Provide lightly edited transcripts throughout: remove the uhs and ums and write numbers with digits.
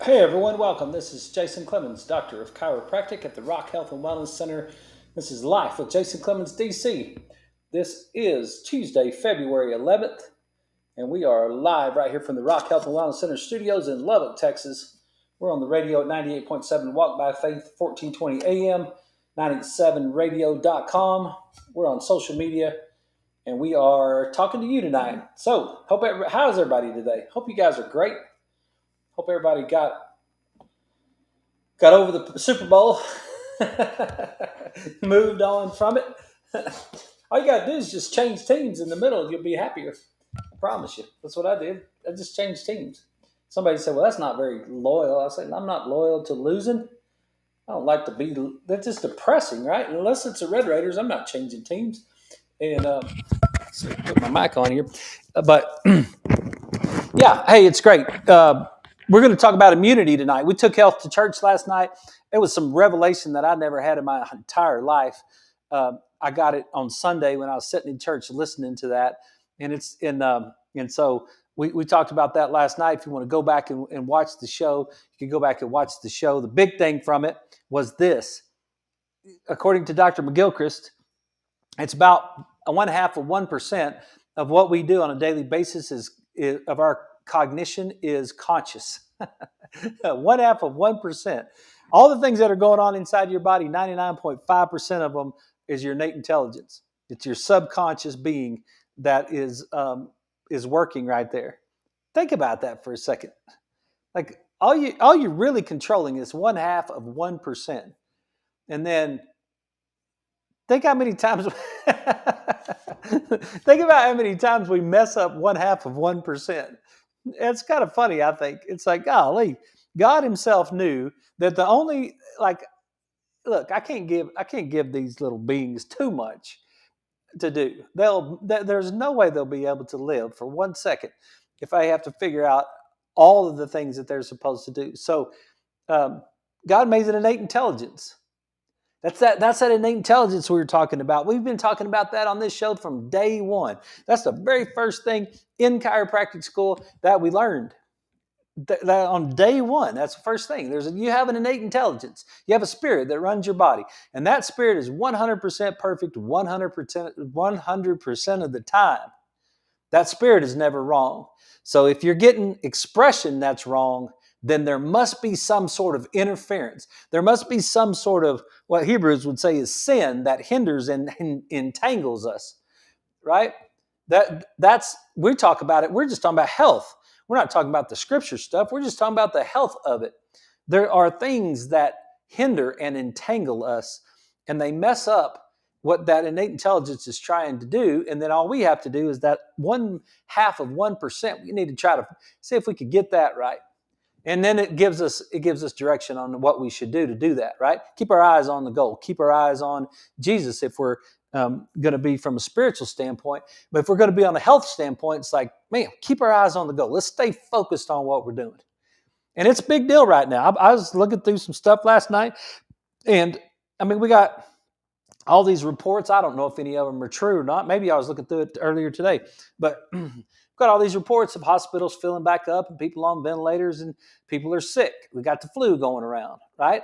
Hey everyone, welcome. This is Jason Clemmons, Doctor of Chiropractic at the Rock Health and Wellness Center. This is Life with Jason Clemmons, DC. This is Tuesday, February 11th, and we are live right here from the Rock Health and Wellness Center studios in Lubbock, Texas. We're on the radio at 98.7 Walk by Faith, 1420 AM, 97radio.com. We're on social media, and we are talking to you tonight. So, how's everybody today? Hope you guys are great. Hope everybody got over the Super Bowl, moved on from it. All you got to do is just change teams in the middle and you'll be happier. I promise you. That's what I did. I just changed teams. Somebody said, well, that's not very loyal. I said, I'm not loyal to losing. I don't like to be, that's just depressing, right? Unless it's the Red Raiders, I'm not changing teams. And so put my mic on here. But yeah, hey, it's great. We're going to talk about immunity tonight. We took health to church last night. It was some revelation that I never had in my entire life. I got it on Sunday when I was sitting in church listening to that, and so we talked about that last night. If you want to go back and watch the show, you can go back and watch the show. The big thing from it was this: according to Dr. McGilchrist, it's about 1/2 of 1% of what we do on a daily basis is of our cognition is conscious. 1/2 of 1%. All the things that are going on inside your body, 99.5% of them is your innate intelligence. It's your subconscious being that is working right there. Think about that for a second. Like all you're really controlling is 1/2 of 1%. And then think how many times think about how many times we mess up 1/2 of 1%. It's kind of funny, I think. It's like, golly, God Himself knew that the only like look, I can't give these little beings too much to do. There's no way they'll be able to live for 1 second if I have to figure out all of the things that they're supposed to do. So um, God made an innate intelligence. That's that innate intelligence we were talking about. We've been talking about that on this show from day one. That's the very first thing in chiropractic school that we learned. That on day one, that's the first thing. You have an innate intelligence. You have a spirit that runs your body, and that spirit is 100% perfect, 100% of the time. That spirit is never wrong. So if you're getting expression that's wrong, then there must be some sort of interference. There must be some sort of what Hebrews would say is sin that hinders and entangles us, right? That's we talk about it. We're just talking about health. We're not talking about the scripture stuff. We're just talking about the health of it. There are things that hinder and entangle us, and they mess up what that innate intelligence is trying to do. And then all we have to do is that 1/2 of 1%. We need to try to see if we could get that right. And then it gives us direction on what we should do to do that, right? Keep our eyes on the goal. Keep our eyes on Jesus if we're going to be from a spiritual standpoint. But if we're going to be on a health standpoint, it's like, man, keep our eyes on the goal. Let's stay focused on what we're doing. And it's a big deal right now. I was looking through some stuff last night, and I mean, we got all these reports. I don't know if any of them are true or not. Maybe I was looking through it earlier today, but we've got all these reports of hospitals filling back up and people on ventilators and people are sick. We got the flu going around, right?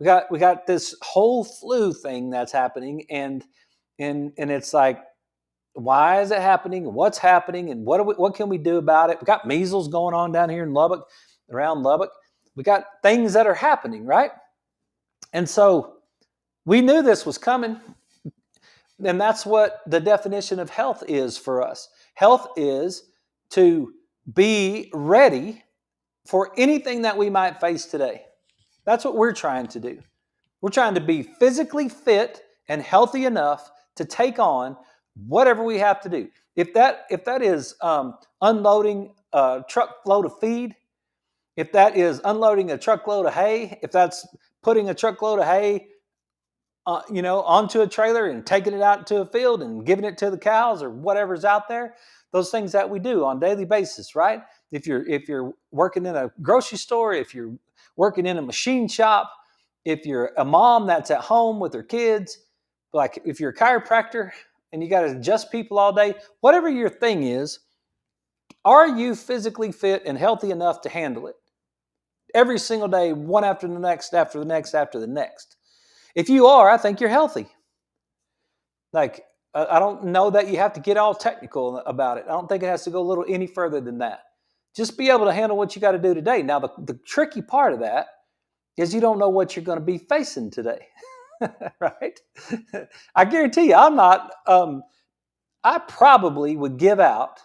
We got this whole flu thing that's happening, and it's like, why is it happening? What's happening? And what can we do about it? We got measles going on down here in Lubbock, around Lubbock. We got things that are happening, right? And so we knew this was coming. And that's what the definition of health is for us. Health is to be ready for anything that we might face today. That's what we're trying to do. We're trying to be physically fit and healthy enough to take on whatever we have to do. If that is unloading a truckload of feed, if that is unloading a truckload of hay, if that's putting a truckload of hay onto a trailer and taking it out to a field and giving it to the cows or whatever's out there, those things that we do on a daily basis, right? If you're working in a grocery store, if you're working in a machine shop, if you're a mom that's at home with her kids, like if you're a chiropractor and you got to adjust people all day, whatever your thing is, are you physically fit and healthy enough to handle it? every single day, one after the next, after the next, after the next. If you are, I think you're healthy. Like, I don't know that you have to get all technical about it. I don't think it has to go a little any further than that. Just be able to handle what you got to do today. Now, the tricky part of that is you don't know what you're going to be facing today, right? I guarantee you, I'm not. I probably would give out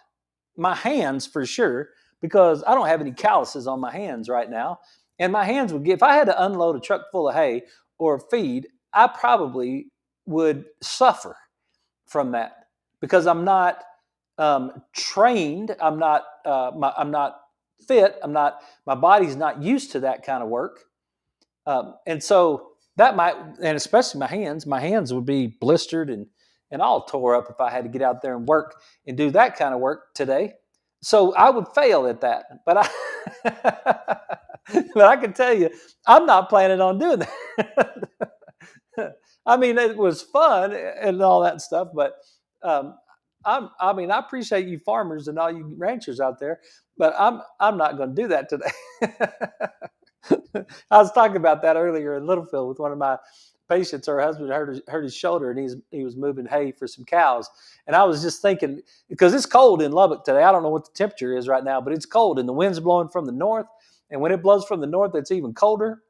my hands for sure because I don't have any calluses on my hands right now, and my hands would get. If I had to unload a truck full of hay or feed, I probably would suffer from that because I'm not trained. I'm not. I'm not fit. I'm not. My body's not used to that kind of work, and so that might, and especially my hands. My hands would be blistered and all tore up if I had to get out there and work and do that kind of work today. So I would fail at that. But but I can tell you, I'm not planning on doing that. I mean, it was fun and all that stuff, but um, I mean, I appreciate you farmers and all you ranchers out there, but I'm not going to do that today. I was talking about that earlier in Littlefield with one of my patients. Her husband hurt his shoulder, and he was moving hay for some cows. And I was just thinking, because it's cold in Lubbock today. I don't know what the temperature is right now, but it's cold, and the wind's blowing from the north. And when it blows from the north, it's even colder.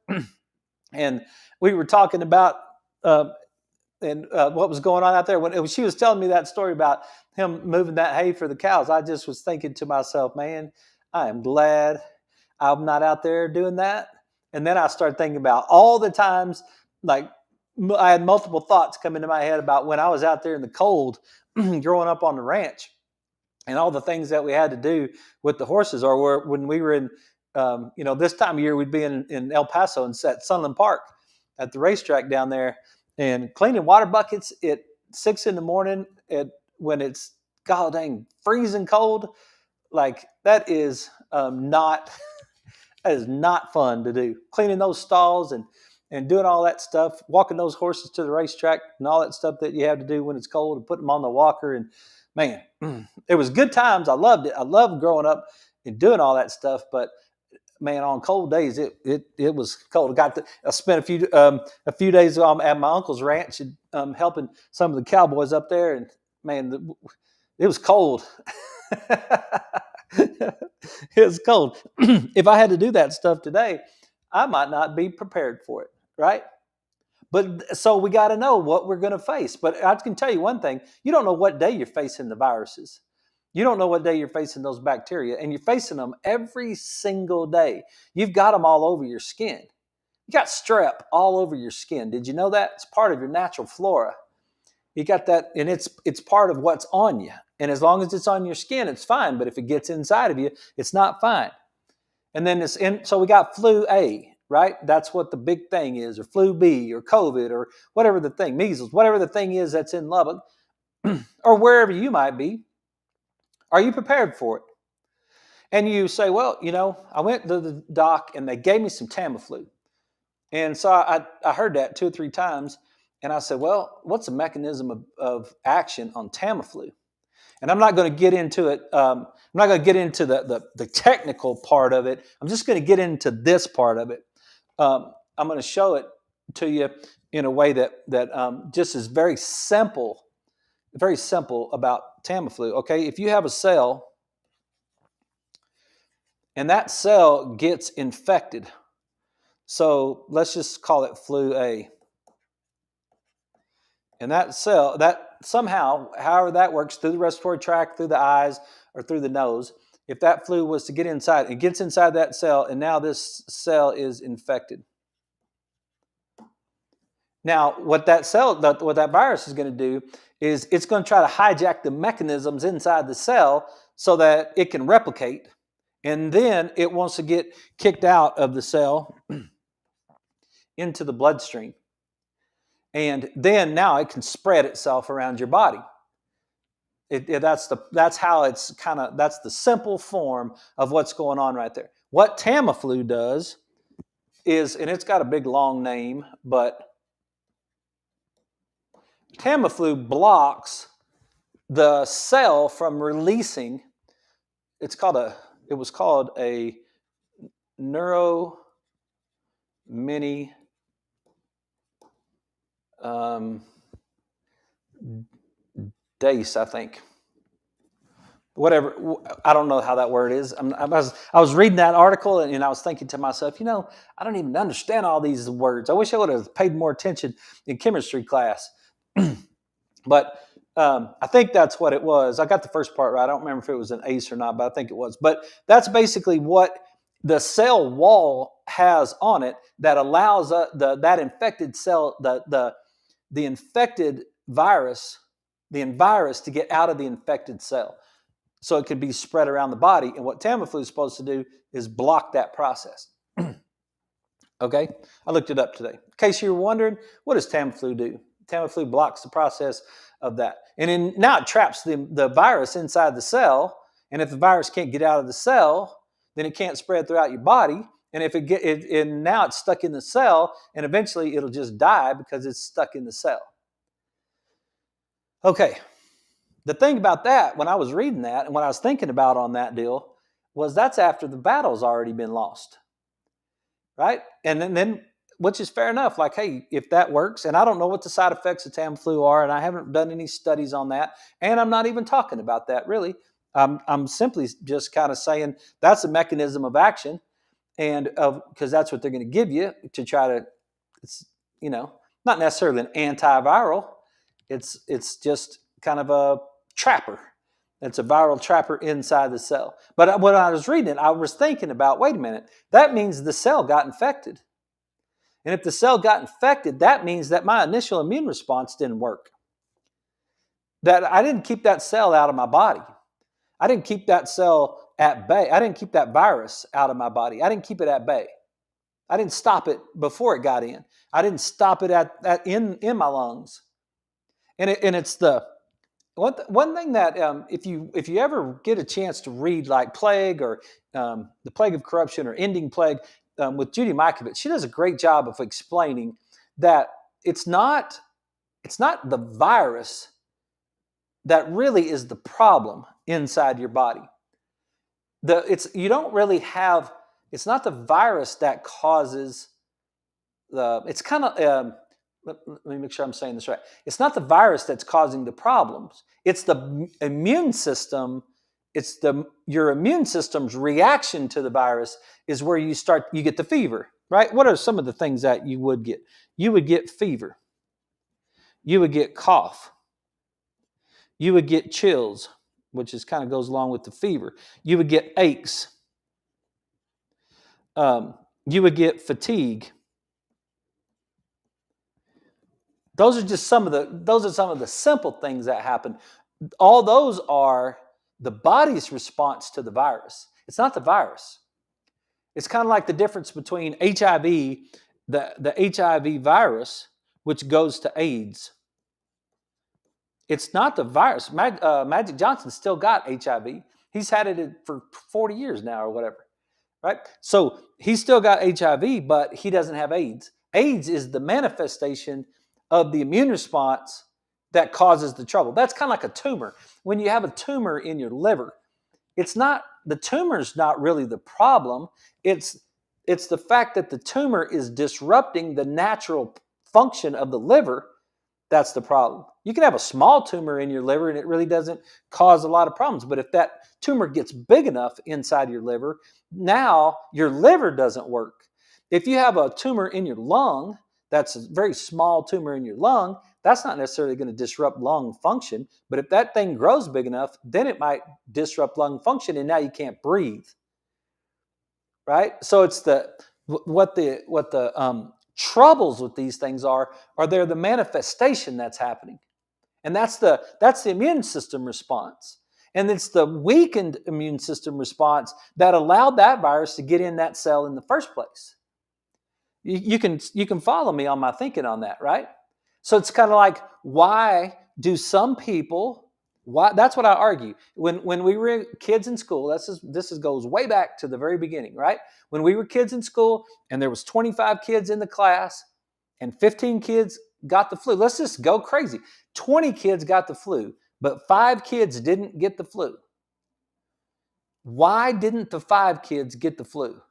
And we were talking about what was going on out there. When she was telling me that story about him moving that hay for the cows, I just was thinking to myself, man, I am glad I'm not out there doing that. And then I started thinking about all the times, like I had multiple thoughts come into my head about when I was out there in the cold growing up on the ranch and all the things that we had to do with the horses, or when we were in, this time of year, we'd be in El Paso and at Sunland Park at the racetrack down there and cleaning water buckets at 6 a.m. when it's, god dang, freezing cold. Like that is not fun to do. Cleaning those stalls and doing all that stuff, walking those horses to the racetrack and all that stuff that you have to do when it's cold and putting them on the walker. And man, it was good times. I loved it. I loved growing up and doing all that stuff. But man, on cold days, it was cold. I spent a few days at my uncle's ranch and helping some of the cowboys up there. And man, it was cold. It was cold. If I had to do that stuff today, I might not be prepared for it, right? But so we got to know what we're going to face. But I can tell you one thing: you don't know what day you're facing the viruses. You don't know what day you're facing those bacteria, and you're facing them every single day. You've got them all over your skin. You got strep all over your skin. Did you know that? It's part of your natural flora. You got that, and it's part of what's on you. And as long as it's on your skin, it's fine. But if it gets inside of you, it's not fine. And then so we got flu A, right? That's what the big thing is, or flu B, or COVID, or whatever the thing, measles, whatever the thing is that's in Lubbock, or wherever you might be. Are you prepared for it? And you say, well, I went to the doc and they gave me some Tamiflu. And so I heard that 2 or 3 times. And I said, well, what's the mechanism of action on Tamiflu? And I'm not going to get into it. I'm not going to get into the technical part of it. I'm just going to get into this part of it. I'm going to show it to you in a way that just is very simple about Tamiflu. Okay, if you have a cell and that cell gets infected, so let's just call it flu A. And that cell, that somehow, however that works, through the respiratory tract, through the eyes, or through the nose, if that flu was to get inside, it gets inside that cell, and now this cell is infected. Now, what that virus is going to do is it's going to try to hijack the mechanisms inside the cell so that it can replicate, and then it wants to get kicked out of the cell into the bloodstream. And then now it can spread itself around your body. That's how it's that's the simple form of what's going on right there. What Tamiflu does is, and it's got a big long name, but Tamiflu blocks the cell from releasing. It was called a neurotransmitter. many um, days, I think. Whatever, I don't know how that word is. I was reading that article and I was thinking to myself, I don't even understand all these words. I wish I would have paid more attention in chemistry class. But I think that's what it was. I got the first part right. I don't remember if it was an ACE or not, but I think it was. But that's basically what the cell wall has on it that allows that infected cell, the infected virus, to get out of the infected cell, so it could be spread around the body. And what Tamiflu is supposed to do is block that process. Okay, I looked it up today. In case you were wondering, what does Tamiflu do? Tamiflu blocks the process of that. And now it traps the virus inside the cell. And if the virus can't get out of the cell, then it can't spread throughout your body. And if now it's stuck in the cell, and eventually it'll just die because it's stuck in the cell. Okay, the thing about that, when I was reading that and what I was thinking about on that deal, was that's after the battle's already been lost. Right? And then which is fair enough. Like, hey, if that works, and I don't know what the side effects of Tamiflu are, and I haven't done any studies on that, and I'm not even talking about that really. I'm simply just kind of saying that's a mechanism of action, and because that's what they're going to give you to try to, it's not necessarily an antiviral. It's just kind of a trapper. It's a viral trapper inside the cell. But when I was reading it, I was thinking about, wait a minute, that means the cell got infected. And if the cell got infected, that means that my initial immune response didn't work. That I didn't keep that cell out of my body. I didn't keep that cell at bay. I didn't keep that virus out of my body. I didn't keep it at bay. I didn't stop it before it got in. I didn't stop it in my lungs. And it's the one thing that if you ever get a chance to read like Plague or The Plague of Corruption or Ending Plague with Judy Mikovits, she does a great job of explaining that it's not the virus that really is the problem inside your body. You don't really have. It's not the virus that causes the. It's kind of. Let me make sure I'm saying this right. It's not the virus that's causing the problems. It's the immune system. It's your immune system's reaction to the virus is where you get the fever, right? What are some of the things that you would get? You would get fever. You would get cough. You would get chills, which is kind of goes along with the fever. You would get aches. You would get fatigue. Those are some of the simple things that happen. All those are the body's response to the virus. It's not the virus. It's kind of like the difference between HIV, the HIV virus, which goes to AIDS. It's not the virus. Magic Johnson still got HIV. He's had it for 40 years now or whatever, right? So he's still got HIV, but he doesn't have AIDS. AIDS is the manifestation of the immune response that causes the trouble. That's kind of like a tumor. When you have a tumor in your liver, the tumor's not really the problem. It's the fact that the tumor is disrupting the natural function of the liver. That's the problem. You can have a small tumor in your liver and it really doesn't cause a lot of problems. But if that tumor gets big enough inside your liver, now your liver doesn't work. If you have a tumor in your lung, that's a very small tumor in your lung, that's not necessarily going to disrupt lung function. But if that thing grows big enough, then it might disrupt lung function and now you can't breathe. Right? So it's what the troubles with these things are they're the manifestation that's happening. And that's the immune system response. And it's the weakened immune system response that allowed that virus to get in that cell in the first place. You can follow me on my thinking on that, right? So it's kind of like, why do some people, that's what I argue. When we were kids in school, this goes way back to the very beginning, right? When we were kids in school and there was 25 kids in the class and 15 kids got the flu. Let's just go crazy. 20 kids got the flu, but 5 kids didn't get the flu. Why didn't the 5 kids get the flu?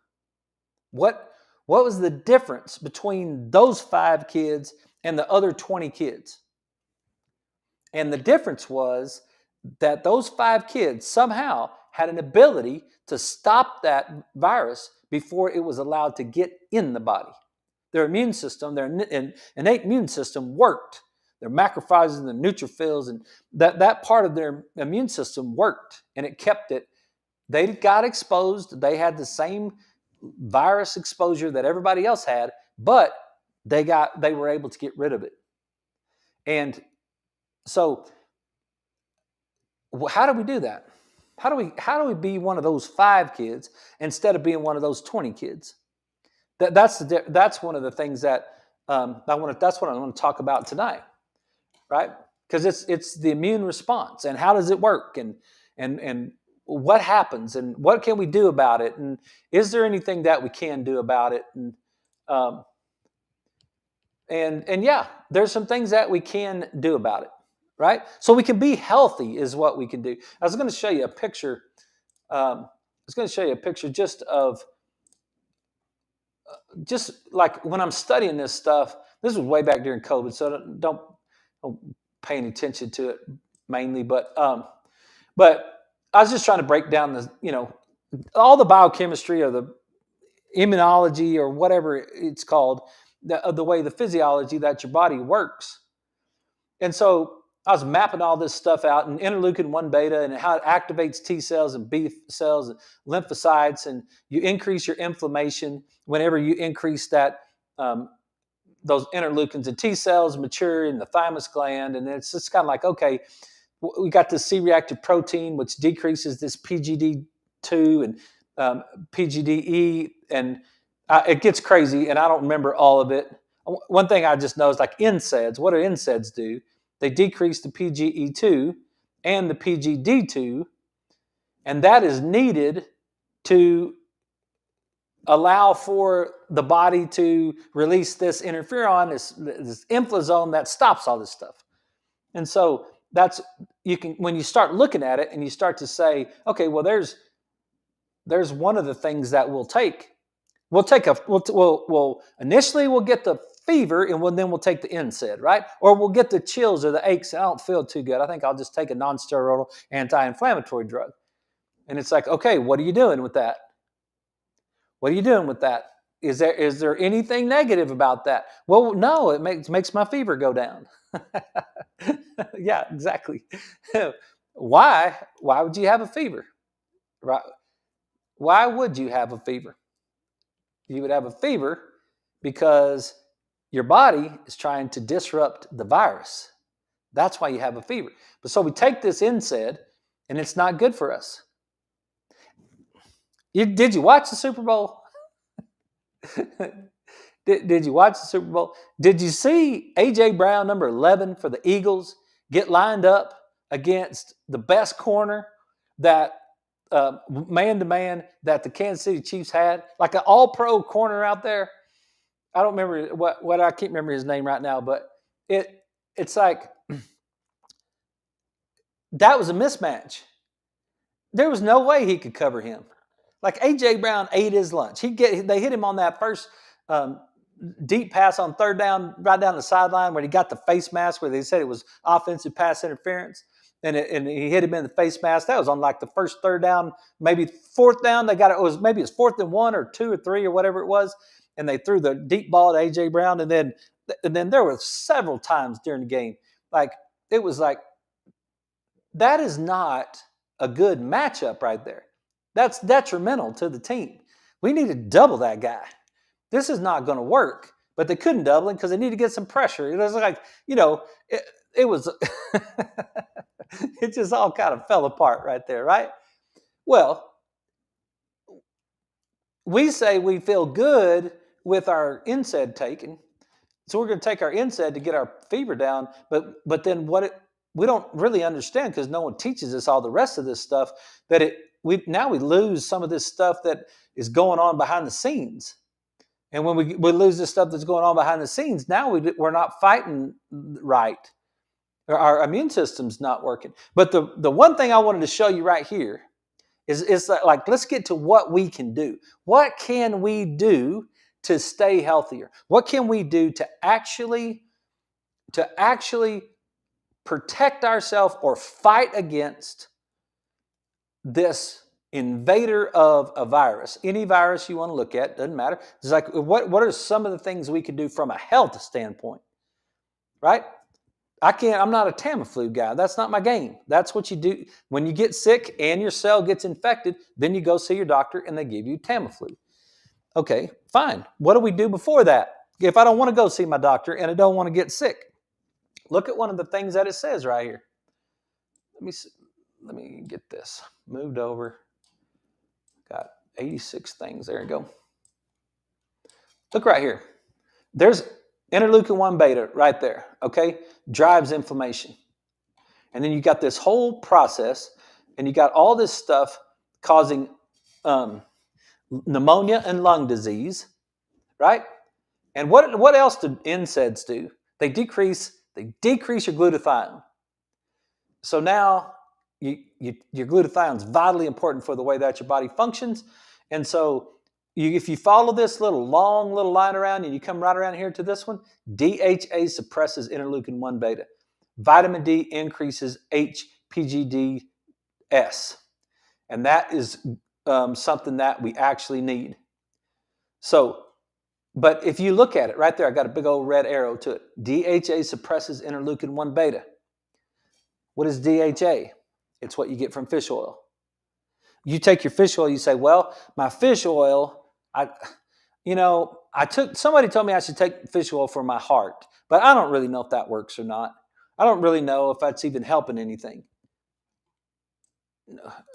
What What was the difference between those 5 kids and the other 20 kids? And the difference was that those 5 kids somehow had an ability to stop that virus before it was allowed to get in the body. Their immune system, their innate immune system worked. Their macrophages and the neutrophils and that part of their immune system worked, and it kept it. They got exposed. They had the same virus exposure that everybody else had, but they were able to get rid of it. And so how do we do that? How do we be one of those 5 kids instead of being one of those 20 kids? That's one of the things that that's what I want to talk about tonight, right? Because it's the immune response, and how does it work, and what happens, and what can we do about it, and is there anything that we can do about it, and yeah, there's some things that we can do about it, right? So we can be healthy is what we can do. I was going to show you a picture. Just of just like when I'm studying this stuff. This was way back during COVID, so don't pay any attention to it mainly. But I was just trying to break down all the biochemistry or the immunology or whatever it's called, the way the physiology that your body works. And so I was mapping all this stuff out, and interleukin 1 beta and how it activates T cells and B cells and lymphocytes, and you increase your inflammation whenever you increase that those interleukins, and T cells mature in the thymus gland, and it's just kind of like, okay, we got this C-reactive protein which decreases this PGD2 and PGDE, and it gets crazy, and I don't remember all of it. One thing I just know is like NSAIDs. What do NSAIDs do? They decrease the PGE2 and the PGD2, and that is needed to allow for the body to release this interferon, this inflazome that stops all this stuff. And so when you start looking at it and you start to say, okay, well, there's one of the things that we'll take. Initially we'll get the fever, and then we'll take the NSAID, right? Or we'll get the chills or the aches. I don't feel too good. I think I'll just take a non-steroidal anti-inflammatory drug. And it's like, okay, what are you doing with that? What are you doing with that? Is there anything negative about that? Well, no, it makes my fever go down. Yeah, exactly. Why would you have a fever? Right? Why would you have a fever? You would have a fever because your body is trying to disrupt the virus. That's why you have a fever. But so we take this NSAID, and it's not good for us. Did you watch the Super Bowl? Did you watch the Super Bowl? Did you see A.J. Brown, number 11 for the Eagles, get lined up against the best corner that man-to-man that the Kansas City Chiefs had? Like an all-pro corner out there. I don't remember what I can't remember his name right now, but it's like that was a mismatch. There was no way he could cover him. Like A.J. Brown ate his lunch. They hit him on that first deep pass on third down, right down the sideline where he got the face mask where they said it was offensive pass interference. And he hit him in the face mask. That was on like the first third down, maybe fourth down. Maybe it was 4th and 1 or 2 or 3 or whatever it was. And they threw the deep ball at A.J. Brown. And then there were several times during the game. Like, it was like, that is not a good matchup right there. That's detrimental to the team. We need to double that guy. This is not going to work. But they couldn't double him because they need to get some pressure. It was like, it was, it just all kind of fell apart right there, right? Well, we say we feel good with our NSAID taken, so we're going to take our NSAID to get our fever down, but then we don't really understand, because no one teaches us all the rest of this stuff, that we lose some of this stuff that is going on behind the scenes. And when we lose this stuff that's going on behind the scenes, now we're not fighting right. Our immune system's not working. But the one thing I wanted to show you right here is like, let's get to what we can do. What can we do to stay healthier? What can we do to actually protect ourselves or fight against this invader of a virus? Any virus you want to look at, doesn't matter. It's like, what are some of the things we can do from a health standpoint, right? I'm not a Tamiflu guy. That's not my game. That's what you do. When you get sick and your cell gets infected, then you go see your doctor and they give you Tamiflu. Okay, fine. What do we do before that? If I don't want to go see my doctor and I don't want to get sick, look at one of the things that it says right here. Let me get this moved over. Got 86 things. There you go. Look right here. There's interleukin-1 beta right there, okay? Drives inflammation. And then you got this whole process, and you got all this stuff causing pneumonia and lung disease, right? And what else do NSAIDs do? They decrease your glutathione. So now your glutathione is vitally important for the way that your body functions. And so if you follow this long line around and you come right around here to this one, DHA suppresses interleukin-1 beta. Vitamin D increases HPGDS. And that is something that we actually need. So, but if you look at it right there, I got a big old red arrow to it. DHA suppresses interleukin-1 beta. What is DHA? It's what you get from fish oil. You take your fish oil, you say, well, my fish oil, somebody told me I should take fish oil for my heart, but I don't really know if that works or not. I don't really know if that's even helping anything.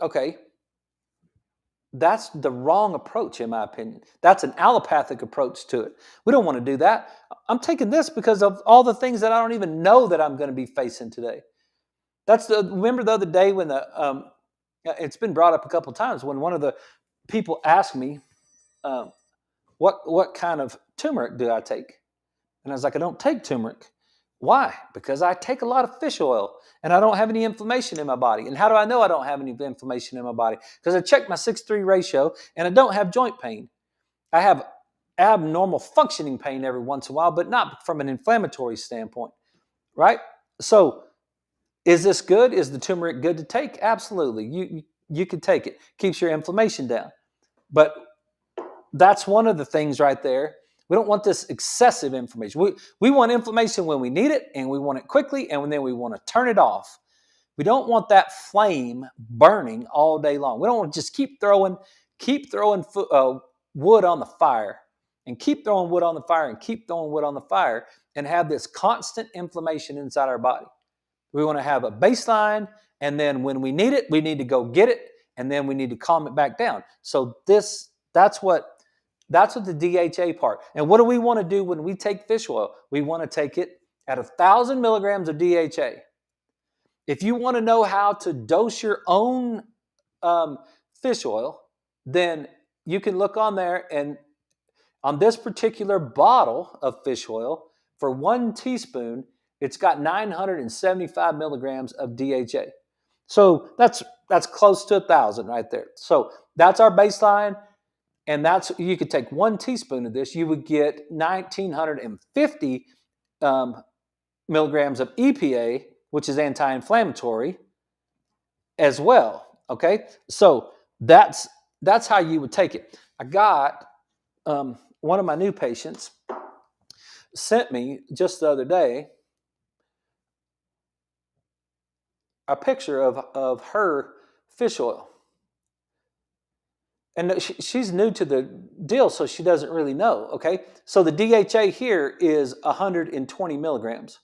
Okay. That's the wrong approach, in my opinion. That's an allopathic approach to it. We don't want to do that. I'm taking this because of all the things that I don't even know that I'm going to be facing today. Remember the other day when it's been brought up a couple of times when one of the people asked me, what kind of turmeric do I take? And I was like, I don't take turmeric. Why? Because I take a lot of fish oil and I don't have any inflammation in my body. And how do I know I don't have any inflammation in my body? Because I checked my 6:3 ratio and I don't have joint pain. I have abnormal functioning pain every once in a while, but not from an inflammatory standpoint, right? So is this good? Is the turmeric good to take? Absolutely. You can take it. Keeps your inflammation down. But that's one of the things right there. We don't want this excessive inflammation. We want inflammation when we need it, and we want it quickly, and then we want to turn it off. We don't want that flame burning all day long. We don't want to just keep throwing wood on the fire, and keep throwing wood on the fire, and keep throwing wood on the fire, and have this constant inflammation inside our body. We want to have a baseline, and then when we need it, we need to go get it, and then we need to calm it back down. So that's what the DHA part. And what do we want to do when we take fish oil? We want to take it at 1,000 milligrams of DHA. If you want to know how to dose your own fish oil, then you can look on there, and on this particular bottle of fish oil, for 1 teaspoon, it's got 975 milligrams of DHA. So that's close to 1,000 right there. So that's our baseline. And you could take 1 teaspoon of this, you would get 1,950 milligrams of EPA, which is anti-inflammatory, as well. Okay, so that's how you would take it. I got one of my new patients sent me just the other day a picture of her fish oil. And she's new to the deal, so she doesn't really know, okay? So the DHA here is 120 milligrams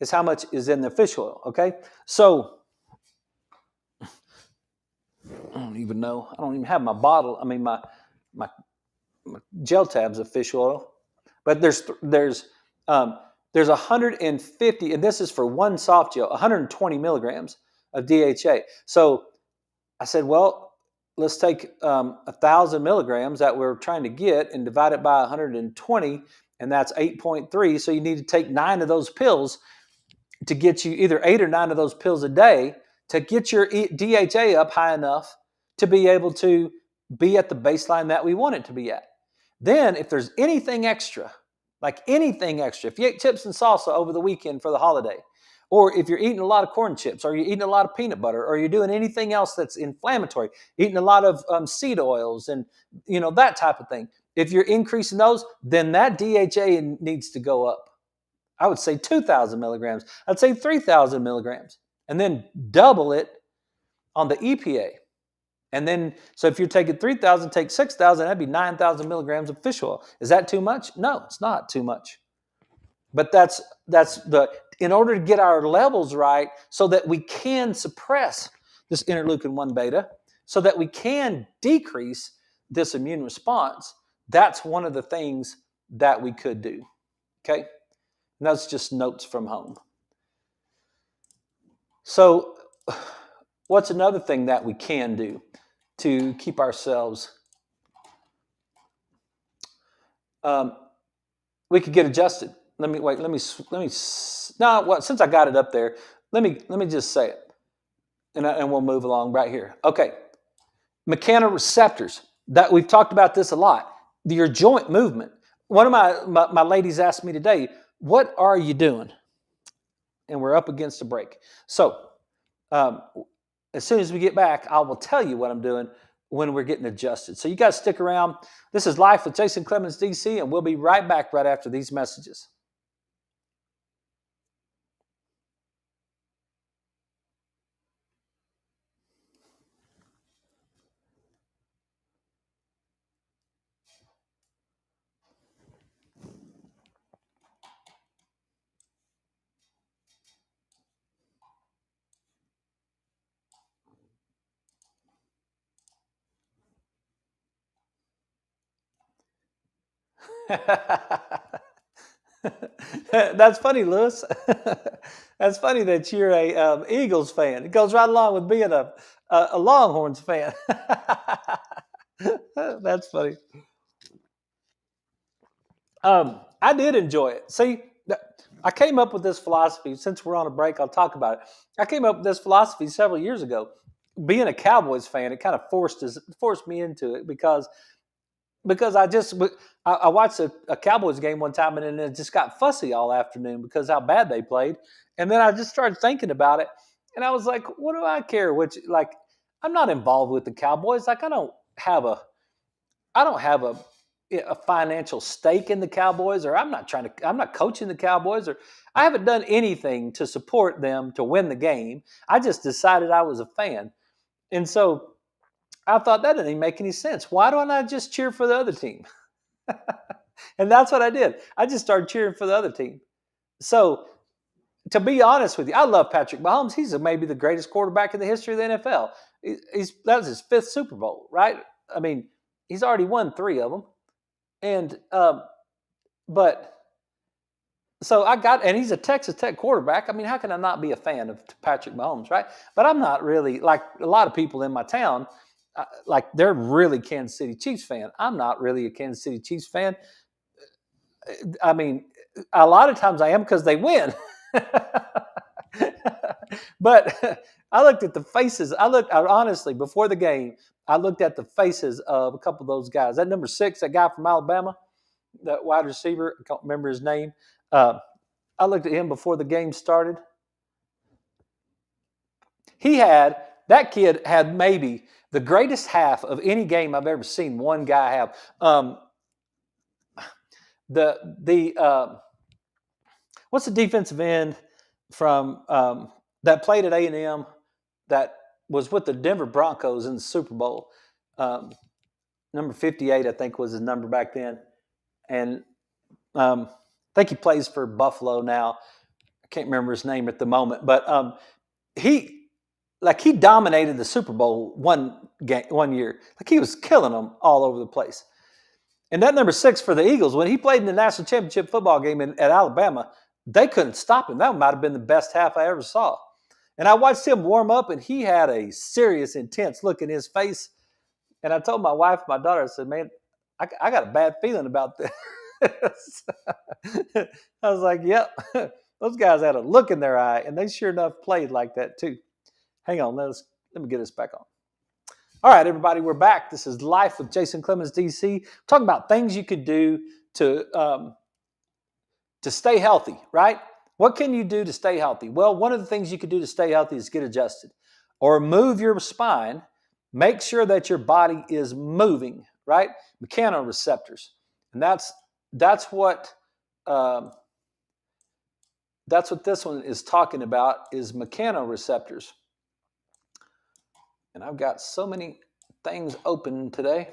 is how much is in the fish oil, okay? So, I don't even know. I don't even have my bottle. I mean, my gel tabs of fish oil. But there's 150, and this is for 1 soft gel, 120 milligrams of DHA. So I said, well, let's take 1,000 milligrams that we're trying to get and divide it by 120, and that's 8.3. So you need to take 9 of those pills to get you either 8 or 9 of those pills a day to get your DHA up high enough to be able to be at the baseline that we want it to be at. Then if there's anything extra, like anything extra, if you ate chips and salsa over the weekend for the holiday, or if you're eating a lot of corn chips, or you're eating a lot of peanut butter, or you're doing anything else that's inflammatory, eating a lot of seed oils and that type of thing. If you're increasing those, then that DHA needs to go up. I would say 2,000 milligrams. I'd say 3,000 milligrams, and then double it on the EPA. And then, so if you're taking 3,000, take 6,000, that'd be 9,000 milligrams of fish oil. Is that too much? No, it's not too much. But in order to get our levels right so that we can suppress this interleukin 1 beta, so that we can decrease this immune response, that's one of the things that we could do. Okay? And that's just notes from home. So, what's another thing that we can do to keep ourselves? We could get adjusted. Let me. No, well, since I got it up there, let me just say it, and we'll move along right here. Okay, mechanoreceptors. That we've talked about this a lot. Your joint movement. One of my ladies asked me today, "What are you doing?" And we're up against a break. So, as soon as we get back, I will tell you what I'm doing when we're getting adjusted. So you guys stick around. This is Life with Jason Clemmons, DC, and we'll be right back right after these messages. That's funny, Lewis. That's funny that you're a Eagles fan. It goes right along with being a Longhorns fan. That's funny. I did enjoy it. See, I came up with this philosophy. Since we're on a break, I'll talk about it. I came up with this philosophy several years ago. Being a Cowboys fan, it kind of forced me into it because I watched a Cowboys game one time and then it just got fussy all afternoon because how bad they played, and then I just started thinking about it, and I was like, what do I care? Which, like, I'm not involved with the Cowboys. Like, I don't have a financial stake in the Cowboys, or I'm not coaching the Cowboys, or I haven't done anything to support them to win the game. I just decided I was a fan, and so I thought that didn't even make any sense. Why don't I just cheer for the other team? And that's what I did. I just started cheering for the other team. So, to be honest with you, I love Patrick Mahomes. He's maybe the greatest quarterback in the history of the NFL. That was his 5th Super Bowl, right? I mean, he's already won 3 of them. And but so and he's a Texas Tech quarterback. I mean, how can I not be a fan of Patrick Mahomes, right? But I'm not really, like a lot of people in my town, like they're really Kansas City Chiefs fan. I'm not really a Kansas City Chiefs fan. I mean, a lot of times I am because they win. But I looked at the faces. Honestly, before the game, I looked at the faces of a couple of those guys. That number 6, that guy from Alabama, that wide receiver, I can't remember his name. I looked at him before the game started. That kid had maybe the greatest half of any game I've ever seen one guy have. What's the defensive end from that played at A&M that was with the Denver Broncos in the Super Bowl? Number 58, I think, was his number back then. And I think he plays for Buffalo now. I can't remember his name at the moment. But he dominated the Super Bowl one year. Like, he was killing them all over the place. And that number 6 for the Eagles, when he played in the national championship football game at Alabama, they couldn't stop him. That might have been the best half I ever saw. And I watched him warm up, and he had a serious, intense look in his face. And I told my wife, my daughter, I said, man, I got a bad feeling about this. I was like, yep, those guys had a look in their eye, and they sure enough played like that too. Hang on, let me get us back on. All right, everybody, we're back. This is Life with Jason Clemmons, DC. Talking about things you could do to stay healthy, right? What can you do to stay healthy? Well, one of the things you could do to stay healthy is get adjusted or move your spine. Make sure that your body is moving, right? Mechanoreceptors, and that's what um, that's what this one is talking about, is mechanoreceptors. And I've got so many things open today.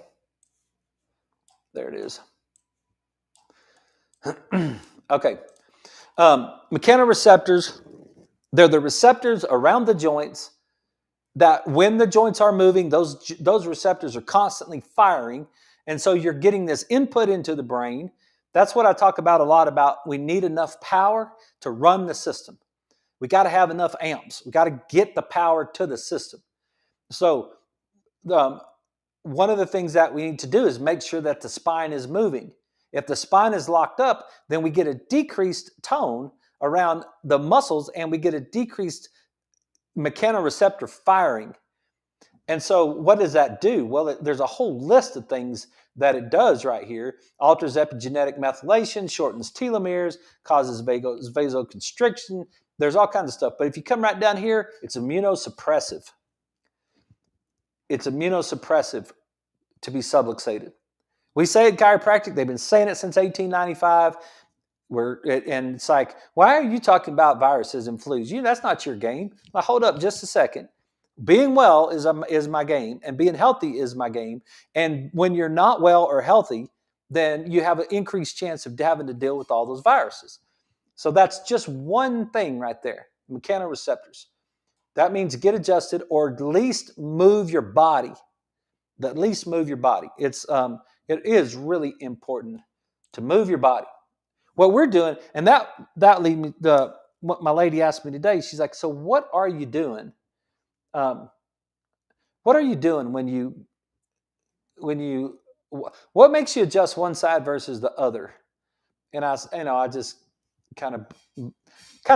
There it is. Okay. Mechanoreceptors, they're the receptors around the joints that when the joints are moving, those receptors are constantly firing. And so you're getting this input into the brain. That's what I talk about a lot about. We need enough power to run the system. We got to have enough amps. We got to get the power to the system. So one of the things that we need to do is make sure that the spine is moving. If the spine is locked up, then we get a decreased tone around the muscles and we get a decreased mechanoreceptor firing. And so what does that do? Well, there's a whole list of things that it does right here. Alters epigenetic methylation, shortens telomeres, causes vasoconstriction. There's all kinds of stuff. But if you come right down here, it's immunosuppressive. It's immunosuppressive to be subluxated. We say it chiropractic. They've been saying it since 1895. And it's like, why are you talking about viruses and flus? That's not your game. Now, hold up just a second. Being well is my game, and being healthy is my game. And when you're not well or healthy, then you have an increased chance of having to deal with all those viruses. So that's just one thing right there, mechanoreceptors. That means get adjusted or at least move your body. At least move your body. It is really important to move your body. What we're doing, and that lead me what my lady asked me today. She's like, "So what are you doing? What are you doing when you what makes you adjust one side versus the other?" And I just kind of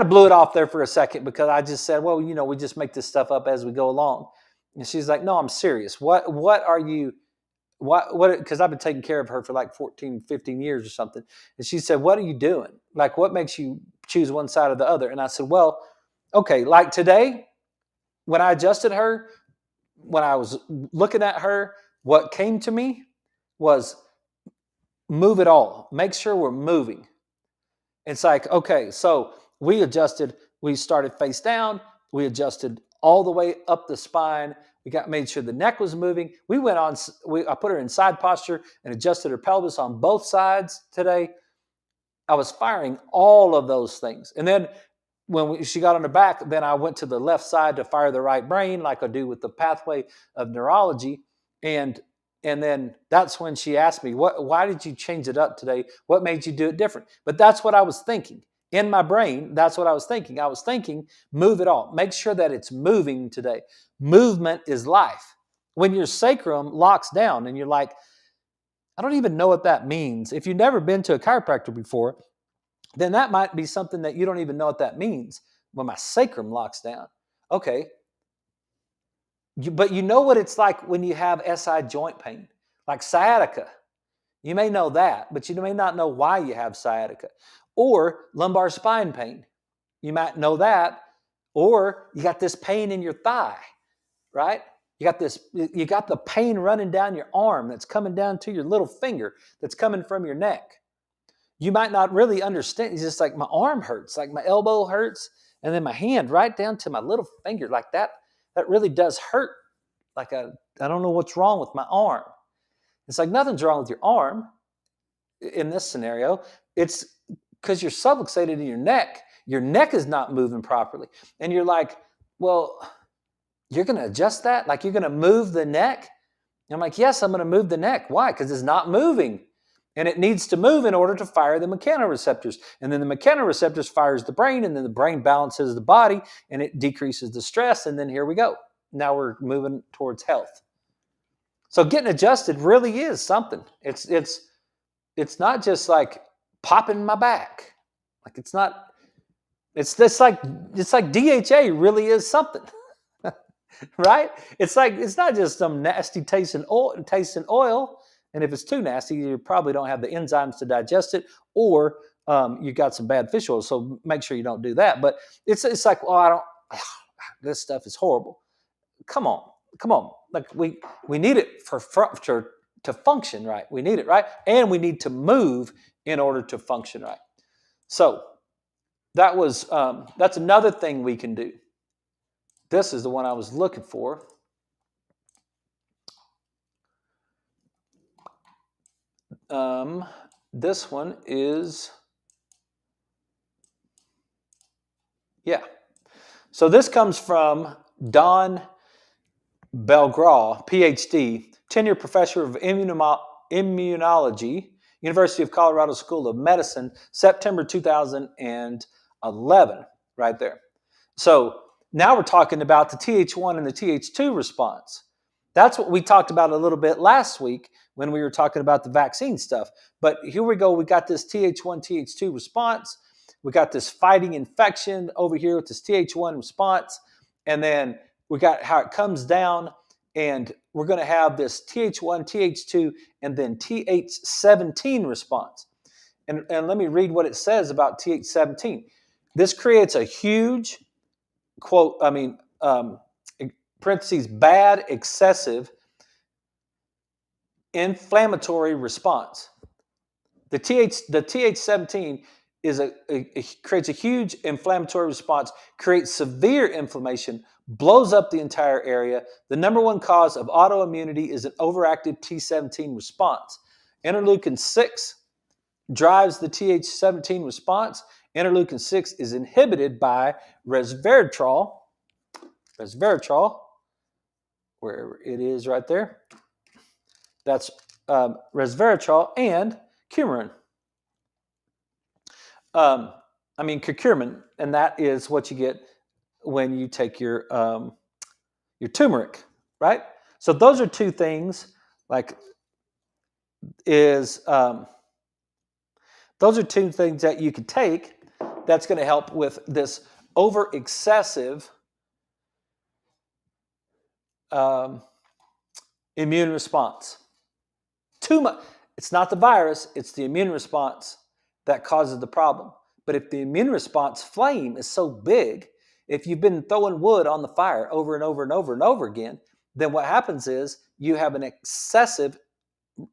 blew it off there for a second because I just said, "Well, we just make this stuff up as we go along." And she's like, "No, I'm serious. What are you? What? Because I've been taking care of her for like 14, 15 years or something." And she said, "What are you doing? Like, what makes you choose one side or the other?" And I said, "Well, okay, like today, when I adjusted her, when I was looking at her, what came to me was move it all. Make sure we're moving." It's like, okay, so we started face down, we adjusted all the way up the spine. We made sure the neck was moving. I put her in side posture and adjusted her pelvis on both sides today. I was firing all of those things. And then when she got on the back, then I went to the left side to fire the right brain, like I do with the pathway of neurology. And then that's when she asked me, why did you change it up today? What made you do it different? But that's what I was thinking. In my brain, that's what I was thinking. I was thinking, move it all. Make sure that it's moving today. Movement is life. When your sacrum locks down and you're like, I don't even know what that means. If you've never been to a chiropractor before, then that might be something that you don't even know what that means. When my sacrum locks down. Okay. But you know what it's like when you have SI joint pain, like sciatica. You may know that, but you may not know why you have sciatica. Or lumbar spine pain. You might know that. Or you got this pain in your thigh, right? You got the pain running down your arm that's coming down to your little finger that's coming from your neck. You might not really understand. It's just like my arm hurts, like my elbow hurts, and then my hand right down to my little finger, like that. That really does hurt. Like I don't know what's wrong with my arm. It's like nothing's wrong with your arm in this scenario. It's because you're subluxated in your neck. Your neck is not moving properly. And you're like, well, you're going to adjust that? Like you're going to move the neck? And I'm like, yes, I'm going to move the neck. Why? Because it's not moving. And it needs to move in order to fire the mechanoreceptors. And then the mechanoreceptors fires the brain, and then the brain balances the body, and it decreases the stress, and then here we go. Now we're moving towards health. So getting adjusted really is something. It's not just like popping my back. Like it's like DHA really is something. right? It's like it's not just some nasty tasting oil. And if it's too nasty, you probably don't have the enzymes to digest it, or you got some bad fish oil. So make sure you don't do that. But it's like, well, I don't. This stuff is horrible. Come on, come on. Like we need it to function right. We need it right, and we need to move in order to function right. So that's another thing we can do. This is the one I was looking for. This one is, yeah. So this comes from Don Belgraw, PhD, tenure professor of immunology, University of Colorado School of Medicine, September 2011, right there. So now we're talking about the Th1 and the Th2 response. That's what we talked about a little bit last week when we were talking about the vaccine stuff. But here we go. We got this Th1, Th2 response. We got this fighting infection over here with this Th1 response. And then we got how it comes down, and we're going to have this Th1, Th2, and then Th17 response. And let me read what it says about Th17. This creates a huge, quote, parentheses, bad, excessive, inflammatory response. The Th17 creates a huge inflammatory response, creates severe inflammation, blows up the entire area. The number one cause of autoimmunity is an overactive T17 response. Interleukin 6 drives the Th17 response. Interleukin 6 is inhibited by resveratrol, wherever it is right there. That's resveratrol and coumarin. Curcumin, and that is what you get when you take your turmeric, right? So those are two things. Those are two things that you can take that's going to help with this over excessive immune response. Too much. It's not the virus, it's the immune response that causes the problem. But if the immune response flame is so big, if you've been throwing wood on the fire over and over and over and over again, then what happens is you have an excessive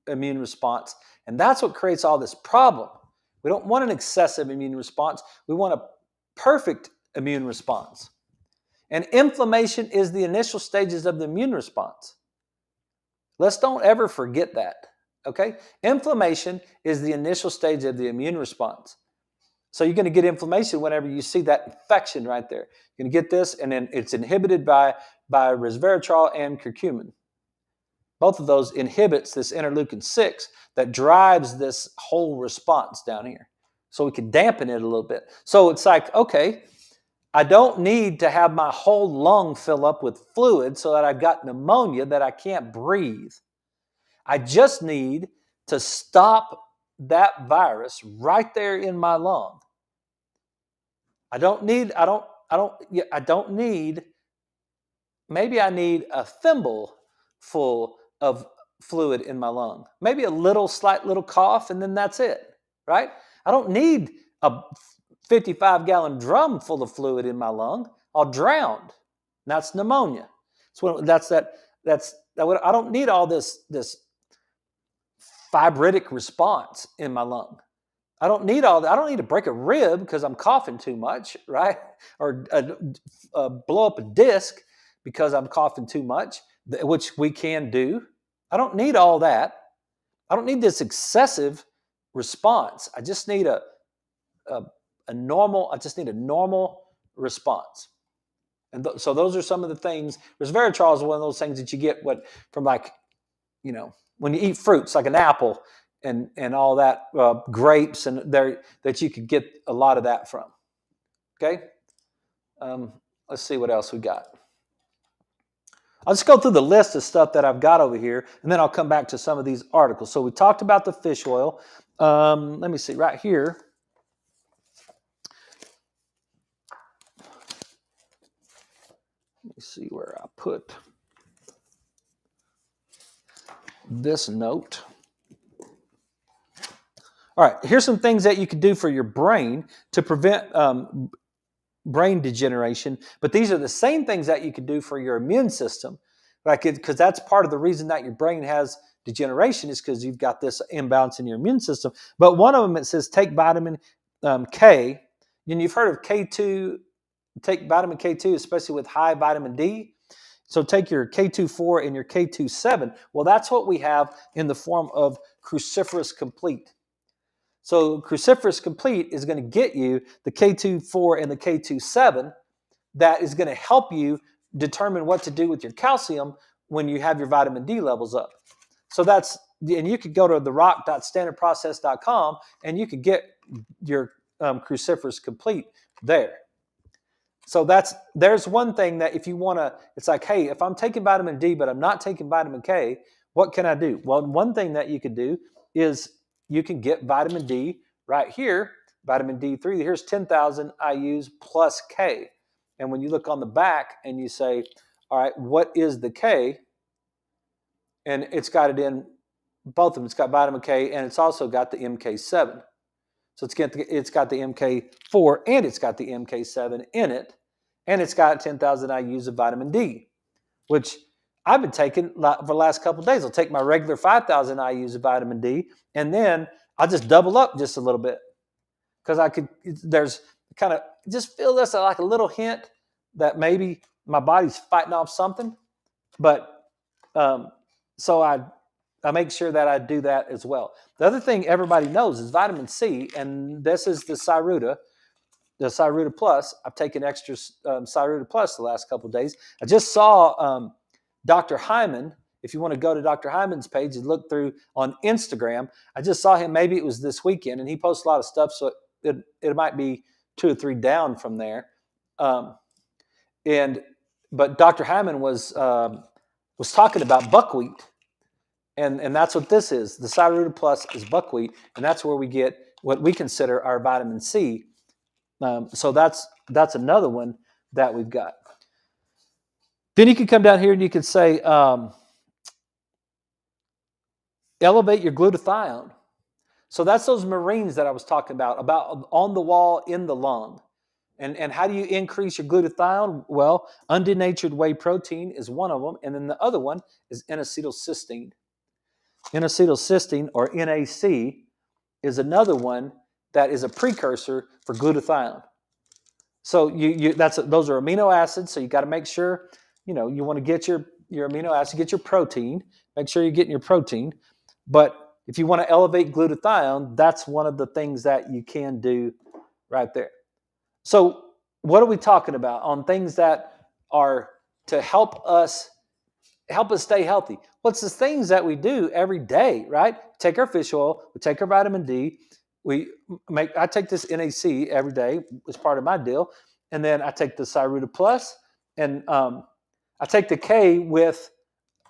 immune response, and that's what creates all this problem. We don't want an excessive immune response. We want a perfect immune response. And inflammation is the initial stages of the immune response. Let's don't ever forget that, okay? Inflammation is the initial stage of the immune response. So you're going to get inflammation whenever you see that infection right there. You're going to get this, and then it's inhibited by resveratrol and curcumin. Both of those inhibits this interleukin 6 that drives this whole response down here. So we can dampen it a little bit. So it's like, okay, I don't need to have my whole lung fill up with fluid so that I've got pneumonia that I can't breathe. I just need to stop that virus right there in my lung. Maybe I need a thimble full of fluid in my lung. Maybe a slight little cough, and then that's it, right? I don't need a 55-gallon drum full of fluid in my lung. I'll drown. That's pneumonia. I don't need all this fibritic response in my lung. I don't need all that. I don't need to break a rib because I'm coughing too much, right? Or blow up a disc because I'm coughing too much, which we can do. I don't need all that. I don't need this excessive response. I just need a normal response. And so those are some of the things. Resveratrol is one of those things that you get from when you eat fruits, like an apple and all that, grapes, and that you could get a lot of that from. Okay? Let's see what else we got. I'll just go through the list of stuff that I've got over here, and then I'll come back to some of these articles. So we talked about the fish oil. Let me see, right here. Let me see where I put this note. All right, here's some things that you can do for your brain to prevent brain degeneration, but these are the same things that you can do for your immune system, right? Because that's part of the reason that your brain has degeneration is because you've got this imbalance in your immune system. But one of them, it says take vitamin K, and you've heard of K2, take vitamin K2, especially with high vitamin D. So take your K24 and your K27. Well, that's what we have in the form of Cruciferous Complete. So Cruciferous Complete is going to get you the K24 and the K27 that is going to help you determine what to do with your calcium when you have your vitamin D levels up. So that's, and you could go to therock.standardprocess.com and you could get your Cruciferous Complete there. So there's one thing that if you want to, it's like, hey, if I'm taking vitamin D, but I'm not taking vitamin K, what can I do? Well, one thing that you could do is you can get vitamin D right here, vitamin D3. Here's 10,000 IUs plus K. And when you look on the back and you say, all right, what is the K? And it's got it in both of them. It's got vitamin K and it's also got the MK7. So it's got the MK4 and it's got the MK7 in it. And it's got 10,000 IUs of vitamin D, which I've been taking for the last couple of days. I'll take my regular 5,000 IUs of vitamin D, and then I'll just double up just a little bit. Because there's kind of, just feel this like a little hint that maybe my body's fighting off something. But so I make sure that I do that as well. The other thing everybody knows is vitamin C, and this is the Cyruta Plus. I've taken extra Cyruta Plus the last couple of days. I just saw Dr. Hyman. If you want to go to Dr. Hyman's page and look through on Instagram, I just saw him, maybe it was this weekend, and he posts a lot of stuff, so it might be 2 or 3 down from there. But Dr. Hyman was talking about buckwheat. And that's what this is. The Cyruta Plus is buckwheat, and that's where we get what we consider our vitamin C. So that's another one that we've got. Then you can come down here and you can say, elevate your glutathione. So that's those marines that I was talking about on the wall in the lung. And how do you increase your glutathione? Well, undenatured whey protein is one of them, and then the other one is N-acetylcysteine. N-acetylcysteine, or NAC, is another one that is a precursor for glutathione. So those are amino acids. So you got to make sure you want to get your amino acid, get your protein. Make sure you're getting your protein. But if you want to elevate glutathione, that's one of the things that you can do right there. So what are we talking about on things that are to help us stay healthy? What's the things that we do every day, right? Take our fish oil, we take our vitamin D, I take this NAC every day as part of my deal, and then I take the Cyruta Plus, and I take the K with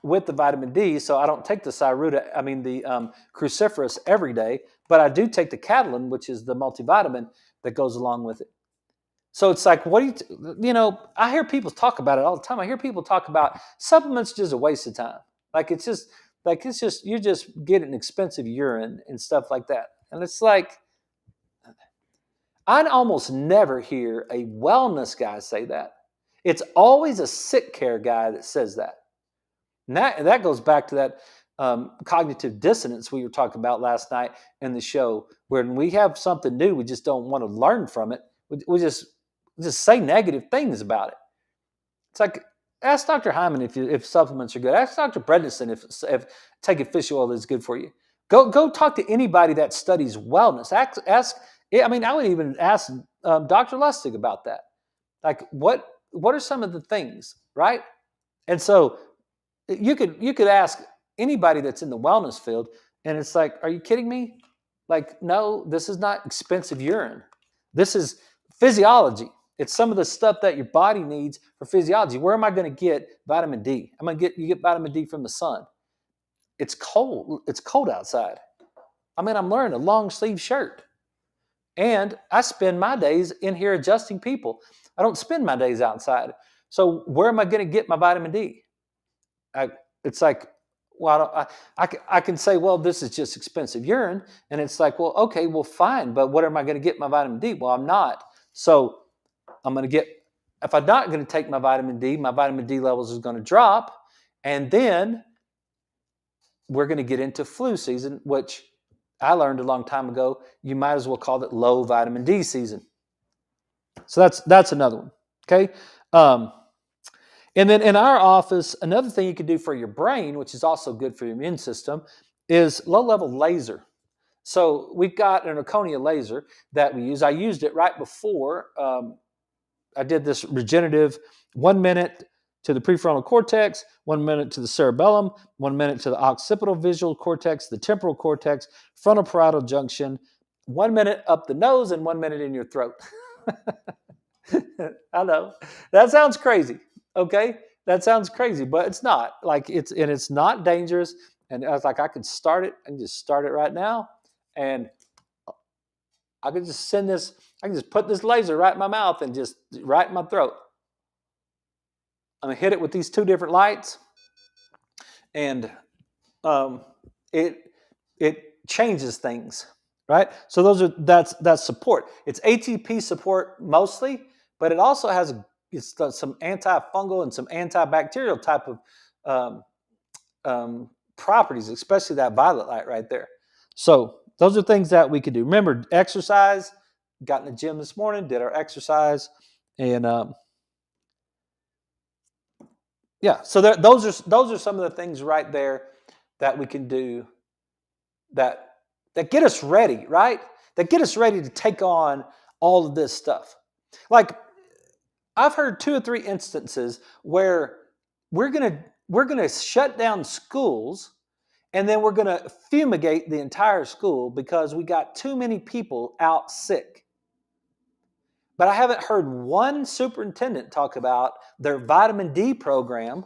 the vitamin D, so I don't take the the cruciferous every day, but I do take the Catalin, which is the multivitamin that goes along with it. So it's like, what do I hear people talk about it all the time. I hear people talk about supplements just a waste of time. You're just getting expensive urine and stuff like that. And it's like, I almost never hear a wellness guy say that. It's always a sick care guy that says that. And that goes back to that cognitive dissonance we were talking about last night in the show, when we have something new, we just don't want to learn from it. We just say negative things about it. It's like, ask Dr. Hyman if supplements are good. Ask Dr. Bredesen if taking fish oil is good for you. Go talk to anybody that studies wellness. I would even ask Dr. Lustig about that. Like, what are some of the things, right? And so you could ask anybody that's in the wellness field, and it's like, are you kidding me? Like, no, this is not expensive urine. This is physiology. It's some of the stuff that your body needs for physiology. Where am I going to get vitamin D? You get vitamin D from the sun. It's cold. It's cold outside. I'm wearing a long sleeve shirt. And I spend my days in here adjusting people. I don't spend my days outside. So where am I going to get my vitamin D? It's like, well, I can say, well, this is just expensive urine. And it's like, well, okay, well, fine. But what am I going to get my vitamin D? Well, I'm not. So I'm going to get, if I'm not going to take my vitamin D levels is going to drop. And then we're going to get into flu season, which I learned a long time ago. You might as well call it low vitamin D season. So that's another one. Okay. And then in our office, another thing you can do for your brain, which is also good for your immune system, is low-level laser. So we've got an Oconia laser that we use. I used it right before I did this regenerative 1 minute to the prefrontal cortex, 1 minute to the cerebellum, 1 minute to the occipital visual cortex, the temporal cortex, frontal parietal junction, 1 minute up the nose and 1 minute in your throat. I know. That sounds crazy. Okay? That sounds crazy, but it's not. Like it's not dangerous. And I was like, I could start it and just start it right now. And I could just I can just put this laser right in my mouth and just right in my throat. I'm gonna hit it with these two different lights, and it changes things, right? So that's support. It's ATP support mostly, but it also has some antifungal and some antibacterial type of properties, especially that violet light right there. So those are things that we could do. Remember, exercise. Got in the gym this morning, did our exercise, and yeah. So those are some of the things right there that we can do that get us ready, right? That get us ready to take on all of this stuff. Like I've heard 2 or 3 instances where we're gonna shut down schools and then we're gonna fumigate the entire school because we got too many people out sick. But I haven't heard one superintendent talk about their vitamin D program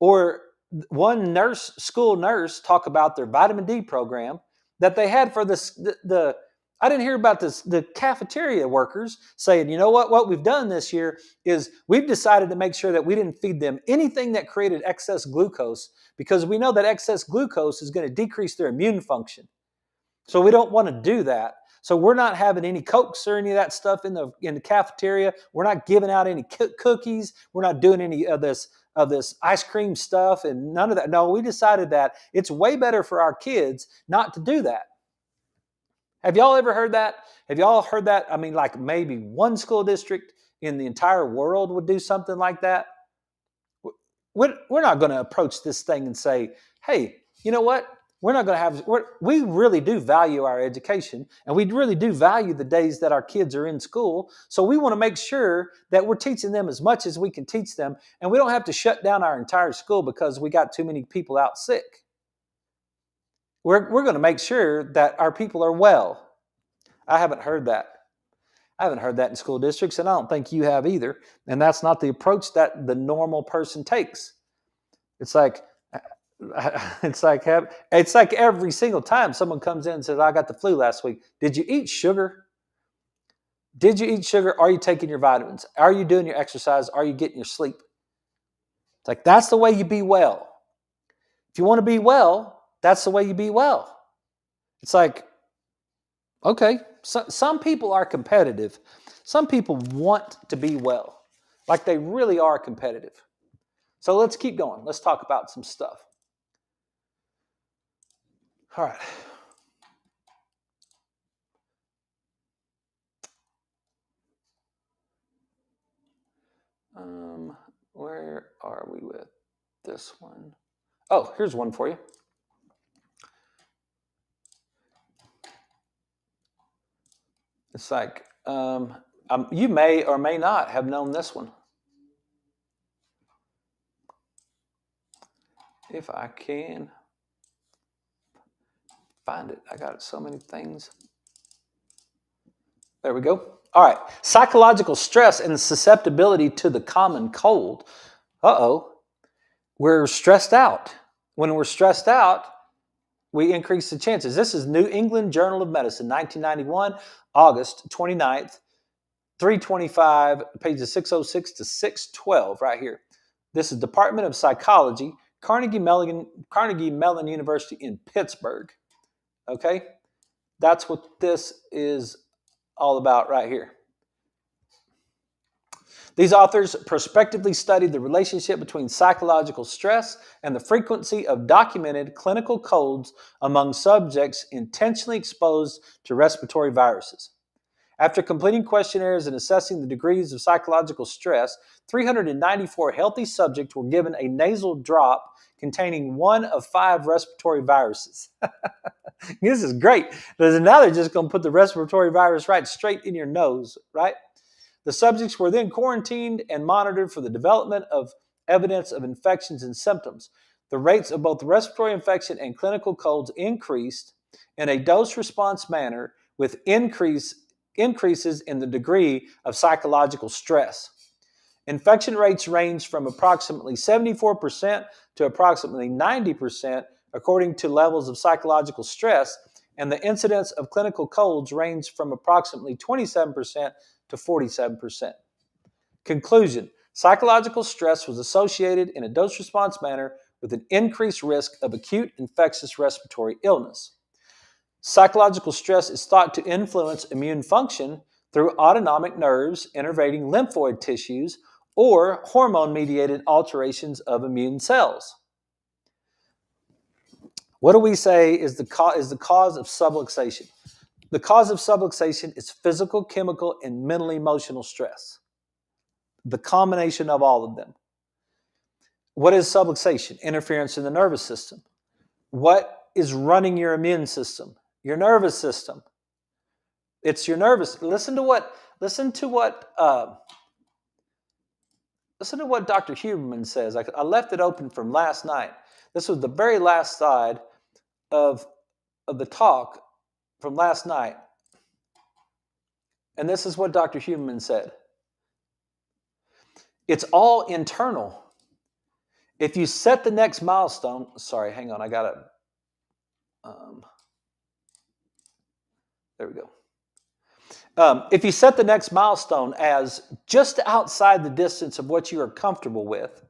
or one school nurse talk about their vitamin D program that they had for the I didn't hear about the cafeteria workers saying, you know what we've done this year is we've decided to make sure that we didn't feed them anything that created excess glucose because we know that excess glucose is going to decrease their immune function. So we don't want to do that. So we're not having any Cokes or any of that stuff in the cafeteria. We're not giving out any cookies. We're not doing any of this ice cream stuff and none of that. No, we decided that it's way better for our kids not to do that. Have y'all ever heard that? Have y'all heard that? I mean, like maybe one school district in the entire world would do something like that. We're not going to approach this thing and say, hey, you know what? We're not going to have, we really do value our education and we really do value the days that our kids are in school. So we want to make sure that we're teaching them as much as we can teach them and we don't have to shut down our entire school because we got too many people out sick. We're going to make sure that our people are well. I haven't heard that. I haven't heard that in school districts and I don't think you have either. And that's not the approach that the normal person takes. It's like every single time someone comes in and says, I got the flu last week. Did you eat sugar? Did you eat sugar? Are you taking your vitamins? Are you doing your exercise? Are you getting your sleep? It's like, that's the way you be well. If you want to be well, that's the way you be well. It's like, okay, some people are competitive. Some people want to be well. Like they really are competitive. So let's keep going. Let's talk about some stuff. All right. Where are we with this one? Oh, here's one for you. It's like, you may or may not have known this one. If I can find it. I got so many things. There we go. All right. Psychological stress and susceptibility to the common cold. We're stressed out. When we're stressed out, we increase the chances. This is New England Journal of Medicine, 1991, August 29th. 325, pages 606 to 612 right here. This is Department of Psychology, Carnegie Mellon University in Pittsburgh. Okay? That's what this is all about right here. These authors prospectively studied the relationship between psychological stress and the frequency of documented clinical colds among subjects intentionally exposed to respiratory viruses. After completing questionnaires and assessing the degrees of psychological stress, 394 healthy subjects were given a nasal drop containing one of 5 respiratory viruses. This is great. Now they're just going to put the respiratory virus right straight in your nose, right? The subjects were then quarantined and monitored for the development of evidence of infections and symptoms. The rates of both respiratory infection and clinical colds increased in a dose-response manner with increases in the degree of psychological stress. Infection rates ranged from approximately 74% to approximately 90% according to levels of psychological stress, and the incidence of clinical colds ranged from approximately 27% to 47%. Conclusion: psychological stress was associated in a dose-response manner with an increased risk of acute infectious respiratory illness. Psychological stress is thought to influence immune function through autonomic nerves innervating lymphoid tissues or hormone-mediated alterations of immune cells. What do we say is the cause of subluxation? The cause of subluxation is physical, chemical, and mental emotional stress. The combination of all of them. What is subluxation? Interference in the nervous system. What is running your immune system? Your nervous system. It's your nervous. Listen to what Dr. Huberman says. I left it open from last night. This was the very last slide of the talk from last night. And this is what Dr. Huberman said. It's all internal. If you set the next milestone, sorry, hang on, I got to, there we go. If you set the next milestone as just outside the distance of what you are comfortable with,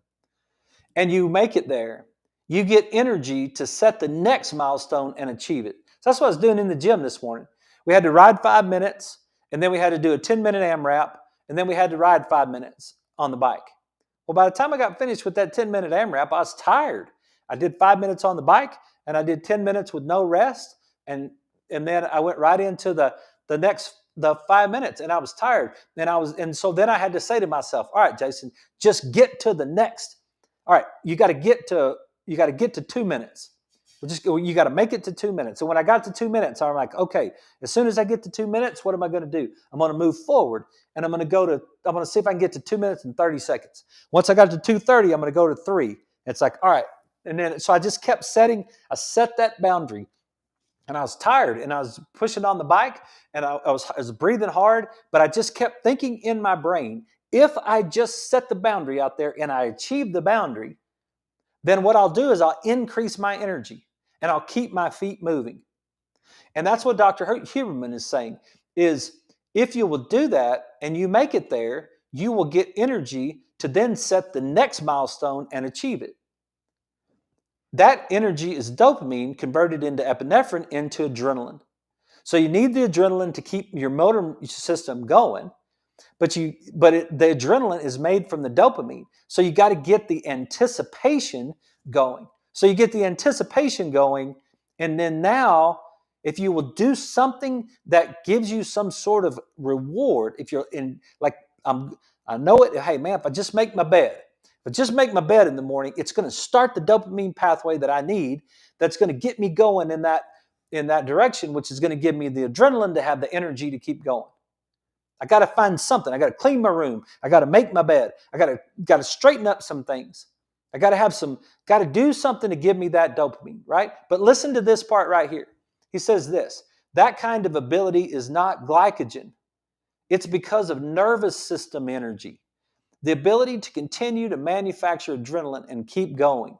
and you make it there, you get energy to set the next milestone and achieve it. So that's what I was doing in the gym this morning. We had to ride 5 minutes, and then we had to do a 10-minute AMRAP, and then we had to ride 5 minutes on the bike. Well, by the time I got finished with that 10-minute AMRAP, I was tired. I did 5 minutes on the bike, and I did 10 minutes with no rest, and then I went right into the 5 minutes, and I was tired. And so then I had to say to myself, all right, Jason, just get to the next. All right, you got to get to 2 minutes. You got to make it to 2 minutes. And when I got to 2 minutes, I'm like, okay, as soon as I get to 2 minutes, what am I going to do? I'm going to move forward, and I'm going to see if I can get to 2 minutes and 30 seconds. Once I got to 2:30, I'm going to go to 3. It's like, all right. And then, so I just kept I set that boundary, and I was tired, and I was pushing on the bike, and I was breathing hard, but I just kept thinking in my brain, if I just set the boundary out there and I achieve the boundary, then what I'll do is I'll increase my energy and I'll keep my feet moving. And that's what Dr. Huberman is saying, is if you will do that and you make it there, you will get energy to then set the next milestone and achieve it. That energy is dopamine converted into epinephrine into adrenaline. So you need the adrenaline to keep your motor system going, but the adrenaline is made from the dopamine. So you got to get the anticipation going. So you get the anticipation going, and then now, if you will do something that gives you some sort of reward, if you're in, like, I know it, hey man, if I just make my bed, in the morning, it's going to start the dopamine pathway that I need, that's going to get me going in that direction, which is going to give me the adrenaline to have the energy to keep going. I got to find something. I got to clean my room. I got to make my bed. I got to straighten up some things. I got to do something to give me that dopamine, right? But listen to this part right here. He says this, that kind of ability is not glycogen. It's because of nervous system energy, the ability to continue to manufacture adrenaline and keep going.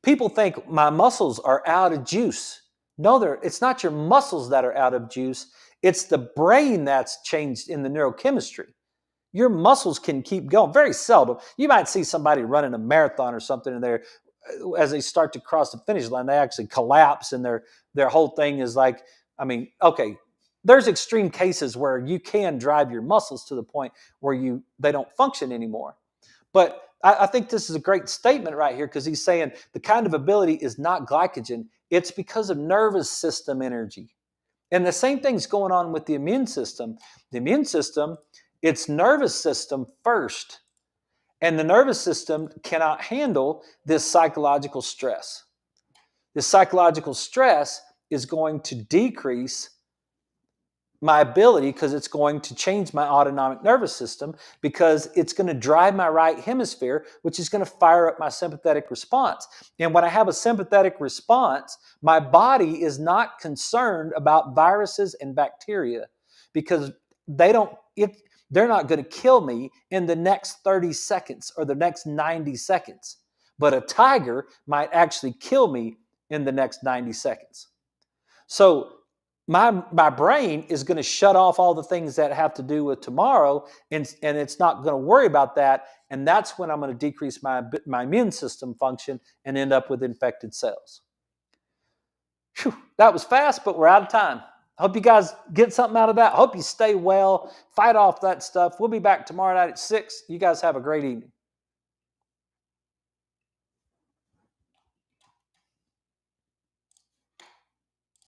People think my muscles are out of juice. No, it's not your muscles that are out of juice. It's the brain that's changed in the neurochemistry. Your muscles can keep going. Very seldom. You might see somebody running a marathon or something, and they're as they start to cross the finish line, they actually collapse, and their whole thing is like, I mean, okay, there's extreme cases where you can drive your muscles to the point where they don't function anymore. But I think this is a great statement right here, because he's saying the kind of ability is not glycogen. It's because of nervous system energy. And the same thing's going on with the immune system. The immune system, it's nervous system first. And the nervous system cannot handle this psychological stress. This psychological stress is going to decrease my ability, because it's going to change my autonomic nervous system, because it's going to drive my right hemisphere, which is going to fire up my sympathetic response. And when I have a sympathetic response, my body is not concerned about viruses and bacteria, because they're not going to kill me in the next 30 seconds or the next 90 seconds. But a tiger might actually kill me in the next 90 seconds. So my brain is going to shut off all the things that have to do with tomorrow, and it's not going to worry about that. And that's when I'm going to decrease my immune system function and end up with infected cells. Whew, that was fast, but we're out of time. I hope you guys get something out of that. I hope you stay well, fight off that stuff. We'll be back tomorrow night at 6. You guys have a great evening.